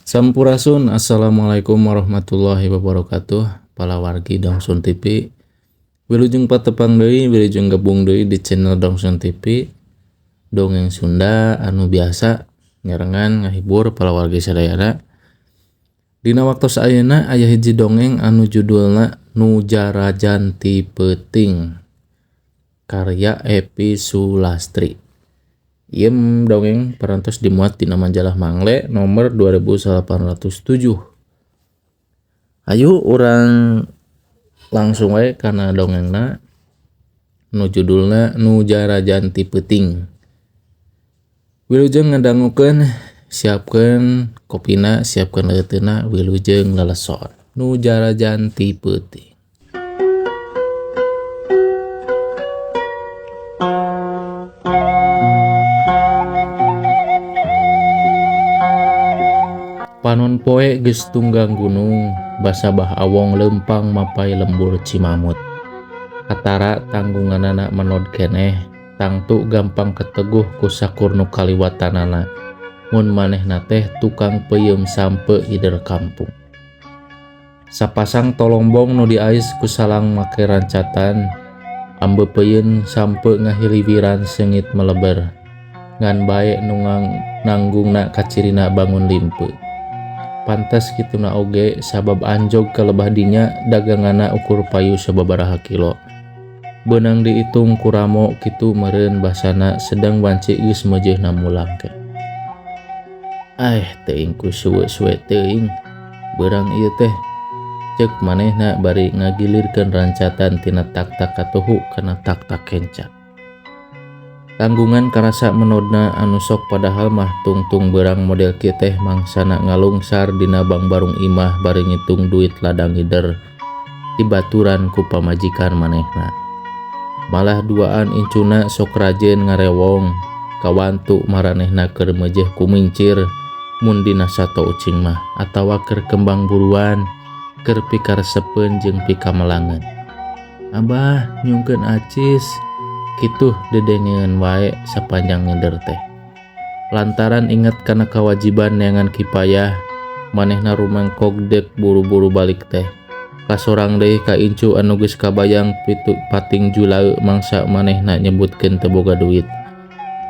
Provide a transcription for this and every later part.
Sampurasun, assalamualaikum warahmatullahi wabarakatuh. Para wargi Dongsun TV, wilujeng patepang deui, wilujeng gabung deui di channel Dongsun TV. Dongeng Sunda anu biasa nyarengan ngahibur para wargi sadayana. Dina waktos ayeuna aya hiji dongeng anu judulna Nu Jarajan Ti Peuting, karya Epi Sulastri. Ieu dongeng parantos dimuat dina majalah Mangle nomor 2807. Ayo urang langsung wae kana dongengna nu judulna Nu Jarajan Ti Peuting. Wilujeng ngadangukeun, siapkeun kopina, siapkeun leuteuna, wilujeng leleson. Nu Jarajan Ti Peuting. Panon poe geus tunggang gunung, basabah awong lempang mapai lembur Cimamut. Katara tanggunganana menod keneh, tangtu gampang keteguh ku sakur nu kaliwatanana. Mun manehna teh tukang peuyeum sampe hider kampung. Sapasang tolombong nu diais ku salang make rancatan, ambeupeun sampe ngahiliwiran seungit meleber. Ngan bae nu nanggungna kacirina bangun limpe. Pantes kituna oge sabab anjog kalebah dinya daganganna ukur payu sababaraha kilo. Beunang diitung kuramo kitu meureun basana sedang banci geus meujeuhna mulang ke. Teuing ku suwe-suwe teuing. Beurang ieu teh ceuk manehna bari ngagilirkeun rancatan tina tak-tak katuhu kana tak-tak kencang. Tanggungan karasa menodna anu sok padahal mah tungtung beurang model kieu teh mangsana ngalungsar dina bangbarung imah bari ngitung duit ladang hider dibaturan ku pamajikan manehna. Malah duaan incuna sok rajeun ngarewong, kawantu maranehna keur meujeuh ku mincir mun dina sato ucing mah atawa keur kembang buruan, keur pikaresepeun jeung pikamelangeun. Abah nyungkeun acis, kitu dedengeun wae sapanjang ngeder teh. Lantaran inget kana kewajiban neangan kipayah, manehna rumangkog dek buru-buru balik teh. Kasorang deui ka incu anu geus kabayang pating julaeu mangsa manehna nyebutkeun teu boga duit.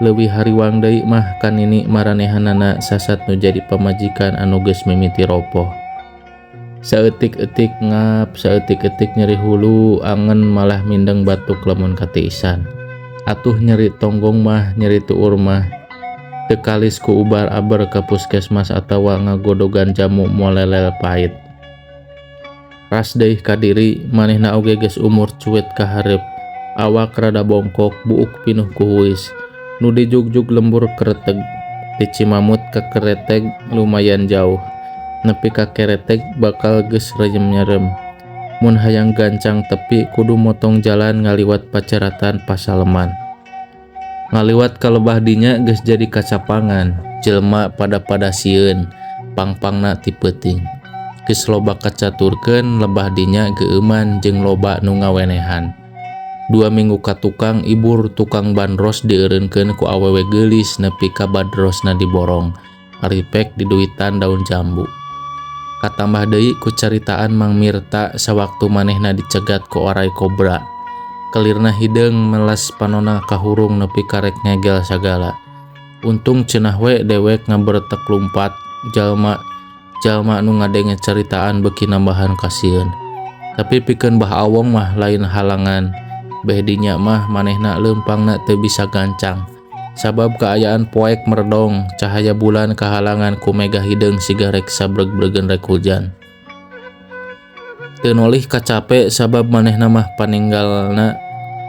Leuwih hariwang deui mah kanini maranehanana sasat nu jadi pamajikan anu geus mimiti ropoh. Saeutik-eutik ngap, saeutik-eutik nyeri hulu, angen malah mindeng batuk lamun katiisan. Atuh nyeri tonggong mah, nyeri tuur mah, teu kalis ku ubar-aber ka puskesmas atawa ngagodogan jamu molelel pait. Ras deui ka diri, manehna oge geus umur cuet ka hareup, awak rada bongkok, buuk pinuh ku huis. Nu dijugjug lembur kereteg, di Cimamut ka Kereteg lumayan jauh, nepi ka Kereteg bakal geus reyem-nyerem. Mun hayang gancang tepi kudu motong jalan ngaliwat pacaratan Pasaleman. Ngaliwat kalebah dinya geus jadi kacapangan, jelema pada sieun, pangpangna ti peuting. Geus loba kacaturkeun lebah dinya geueuman jeung loba nu ngawenehan. 2 minggu ka tukang ibur tukang bandros dieureunkeun ku awewe geulis nepi ka bandrosna diborong, aripek diduitan daun jambu. Katambah deui ku caritaan Mang Mirta sawaktu manehna dicegat ku oray kobra. Kelirna hideung melas panonna kahurung nepi karek ngegel sagala. Untung cenah we dewek ngaberetek lumpat, jalma nu ngadenge caritaan beuki nambahan kasieun. Tapi pikeun Bah Awong mah lain halangan. Beh dinya mah manehna leumpangna teu bisa gancang. Sabab kaayaan poek merdong, cahaya bulan kahalangan ku mega hideung siga rek sabreg-bregen rek hujan. Teu nolih kacape sabab manehna mah paninggalna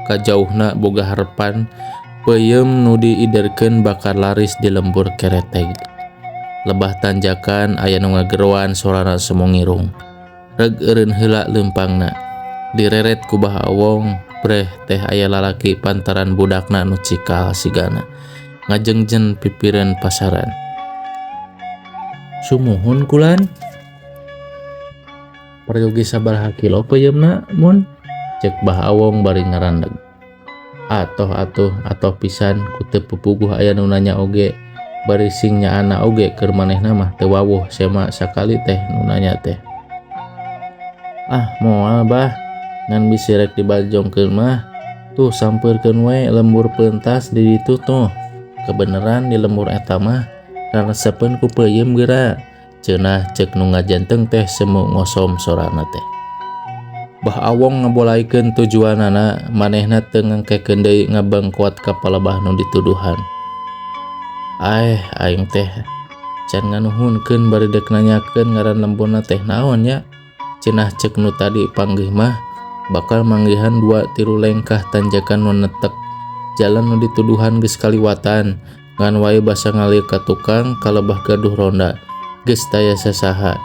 kajauhna boga harepan peuyeum nu diiderkeun bakal laris di lembur Kereteg. Lebah tanjakan aya nu ngageroan sorana semong irung. Reg eureun heula leumpangna. Direret ku Bah Awong, breh teh aya lalaki pantaran budakna nu cikal sigana. Ngajengjen pipireun pasaran. Sumuhun kulan. Peryogi sabaraha kilo peuyeumna mun? Cek Bah Awong bari ngarandeg. Atoh pisan ku teu pupuguh aya nu nanya oge. bari singnya anak oge keur manehna mah teu wawuh sema sakali teh nu nanya teh. Moal bah ngan bisi rek dibajongkeun mah tuh sampeurkeun we lembur peuntas di ditu tuh. Kebeneran di lembur eta mah raresepeun ku peuyeum geura cenah cek nu ngajanteng teh semu ngosom sorana teh. Bah Awong ngabolaikeun tujuanana manehna teu ngangkekeun deui ngabengkot ka palebah nu dituduhan. Aing teh can nganuhunkeun bari dek nanyakeun ngaran lembuna teh naon nya. Cenah cek nu tadi panggih mah bakal manggihan 2-3 lengkah tanjakan nu netek jalan nu dituduhan geus kaliwatan ngan wae basa ngalir ka tukang kalebah gaduh ronda geus taya sasaha.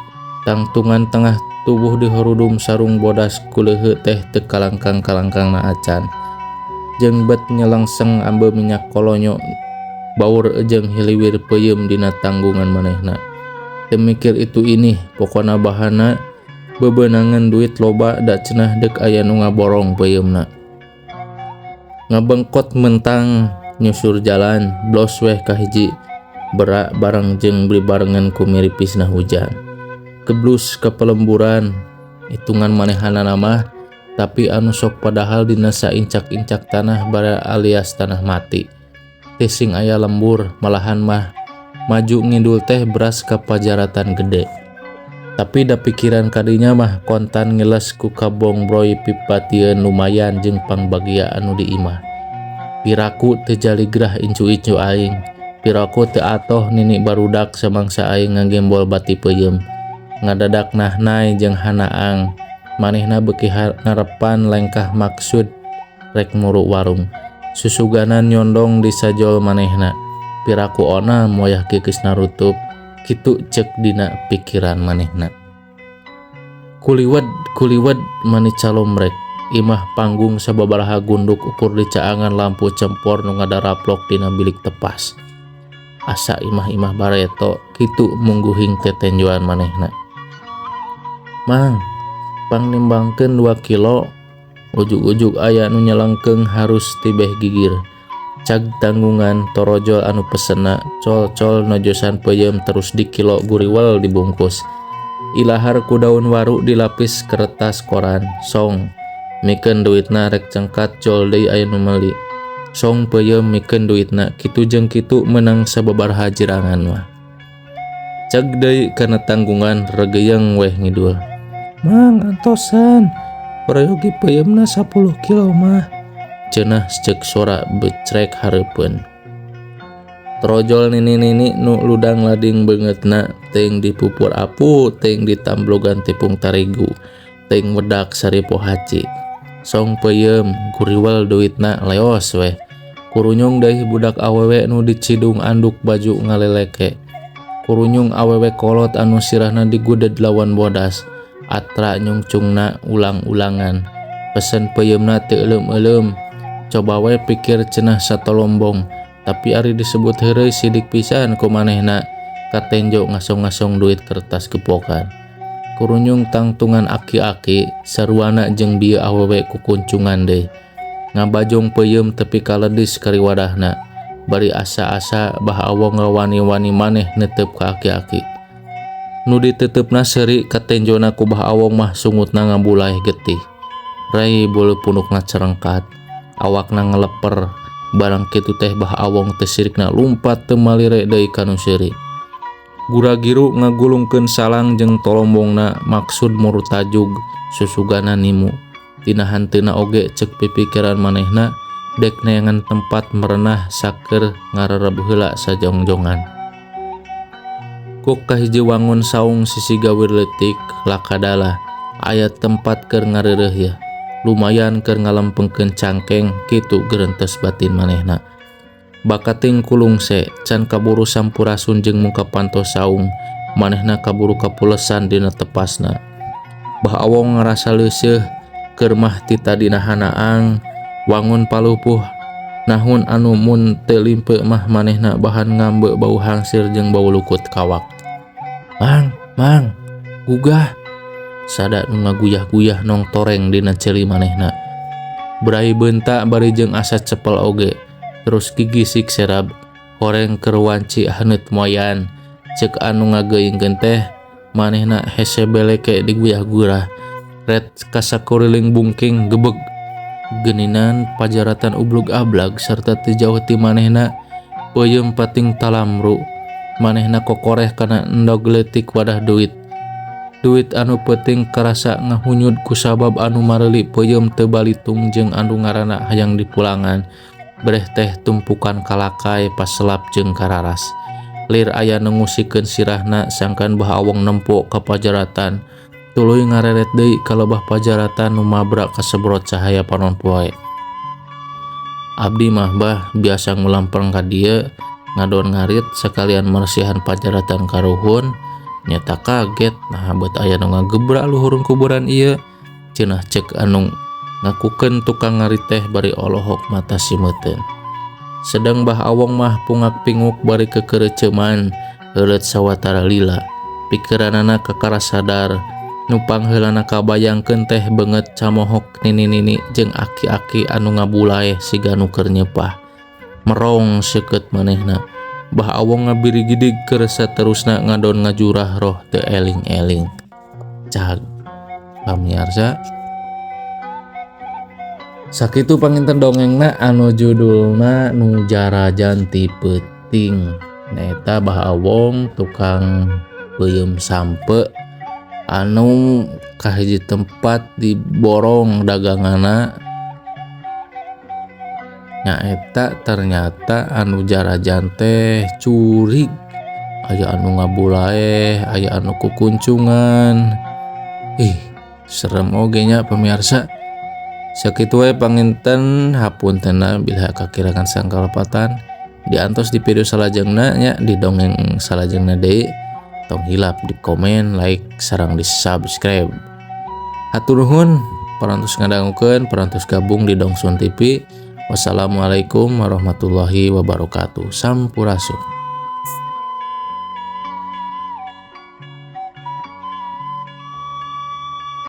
Tangtungan tengah tubuh dihorudum sarung bodas kuleuheu teh teu kalangkang-kalangkangna acan. Jeung bet nyelengseng ambe minyak kolonyo baur jeung hiliwir peuyeum dina tanggungan manehna. Teu mikir itu ini pokona bahana bebeunangan duit loba da cenah deuk aya nu ngaborong peuyeumna. Ngabengkot mentang nyusur jalan blos weh kahiji berak bareng jeung beli barengan ku miripisna hujan. Keblus ka pelemburan hitungan manehanana mah tapi anu sok padahal dina saincak-incak tanah bara alias tanah mati. Teh sing aya lembur malahan mah maju ngidul teh beras ka pajaratan gede. Tapi da pikiran kadinya mah kontan ngeles ku kabong broy pipatieun lumayan jeung pangbagia anu diimah. Piraku teu jali gerah incu-incu aing. Piraku teu atoh nini barudak samangsa aing ngagembol bati peuyeum. Ngadadak nahnai jeung hanaang. Manehna beuki ngarepan lengkah maksud rek muru warung. Susuganan nyondong di sajol manehna. Piraku ona moyah geus narutup. Kitu cek dina pikiran manehna. Kuliwed mani calomrek imah panggung sababaraha gunduk ukur di caangan lampu cempor nu ngadaraplok dina bilik tepas. Asa imah-imah bareto kitu mungguhing tetenjoan manehna. Mang, pangnimbangkeun 2 kilo. Ujug-ujug aya nu nyelengkeung harus tibeh gigir. Cag tanggungan torojol anu pesena col-col nojosan peuyeum terus dikilo guriwel dibungkus. Ilahar ku daun waru dilapis kertas koran. Song mikeun duitna rek cengkat jol deui aya nu meuli. Song peuyeum mikeun duitna kitu jeung kitu meunang sababaraha jirangan mah. Cag deui kana tanggungan regeuyeng weh ngidul. Mang antosan prayogi peuyeumna 10 kilo mah. Cenah cek sora becrek hareupeun. Trojol nini-nini nu ludang lading beungeutna teuing dipupur apu, teuing ditamblogan tepung tarigu, teuing wedak sari pohaci. Song peuyeum guriwel duitna leos weh. Kurunyung deui budak awewe nu dicidung anduk baju ngaleleke. Kurunyung awewe kolot anu sirahna diguded lawan bodas. Atra nyungcungna ulang-ulangan. Pesen peuyeumna teu euleum-euleum. Coba we pikir cenah satolombong, tapi ari disebut heureuy sidik pisan ku manehna katenjo ngasong-ngasong duit kertas gepokan. Kurunyung tangtungan aki-aki saruana jeung bieu awewe ku kuncungan deui. Ngabajong peuyeum tepi kaledis kari wadahna. Bari asa-asa bah Awong rawani-wani maneh neuteup ka aki-aki. Nu diteteupna seuri katenjona ku bah Awong mah sungutna ngabulai getih. Rai bulu punukna cerengkat. Awakna ngeleper barang kitu teh bah Awong teh sirikna lumpat teu malire deui kanu seuri. Gura-giru ngagulungkeun salang jeung tolombongna maksud murtajug susugana nimu. Tina hanteuna oge cek pipikiran manehna dek neangan tempat merenah saker ngarereb heula sajongjongan. Kuk kahiji wangun saung sisi gawir leutik lakadalah aya tempat keur ngareureuh ya. Lumayan keur ngalempengkeun cangkeng kitu geurentes batin manehna. Bakating kulungse can kaburu sampurasun jeung muka pantos saung manehna kaburu kapulesan dina tepasna. Bah Awong ngarasa leuseuh keur mah ti tadina hanaang wangun palupuh nahun anu mun teu limpe mah manehna bahan ngambe bau hangsir jeung bau lukut kawak. Mang, gugah. Sada nu ngaguyah-guyah nong toreng dina ceuli manehna. Berai beunta bari jeung asa cepel oge. Terus gigisik serab horeng keur wanci haneut moyan ceuk anu ngageuingkeun teh manehna hese beleke diguyah-gurah red kasakuriling bungking gebeg geuninan pajaratan ublug ablag sarta teu jauh ti manehna peuyeum pating talamru manehna kokoreh kana endog leutik wadah duit anu penting karasa ngahunyud ku sabab anu mareuli peuyeum teu balitung jeung anu ngaranna hayang dipulangan breh teh tumpukan kalakai paselap jeung kararas lir aya nu ngusikeun sirahna sangkan bah awong nempo ka pajaratan tuluy ngareret deui ka lobah pajaratan nu mabrak kasebrot cahaya panon poe. Abdi mah bah biasa ngulampang ka dieu ngadon ngarit sekalian marsihan pajaratan karuhun nyata kaget nah bet aya nu ngagebrak luhurun kuburan ieu cenah ceuk anu ngakukeun tukang ngarit teh bari olohok mata simeuteun. Sedang bah awong mah pungak pinguk bari kekereuceuman heuleut sawatara lila pikeranana kakara sadar nu pangheulana kabayangkeun teh beungeut camohok nini-nini jeung aki-aki anu ngabulaeh siga nu keur nyepah merong seukeut manehna bah awong ngabirigidig keur saterusna ngadon ngajurah roh teu eling-eling. Cag pamirsa sakitu panginten dongengna anu judulna Nu Jarajan Ti Peuting nyaeta bah awong tukang peuyeum sampe anu kahiji tempat diborong daganganna nyaeta ternyata anu jarajan teh curig aya anu ngabulaeh aya anu kukuncungan serem oge nya pamirsa. Sakitu wae panginten hapuntenna bila kakirangan sangkalapatan diantos di video salajengna nya di dongeng salajengna deui tong hilap di komen like sareng di subscribe. Hatur nuhun parantos ngadangukeun parantos gabung di Dongsun TV. Wassalamualaikum warahmatullahi wabarakatuh. Sampurasun.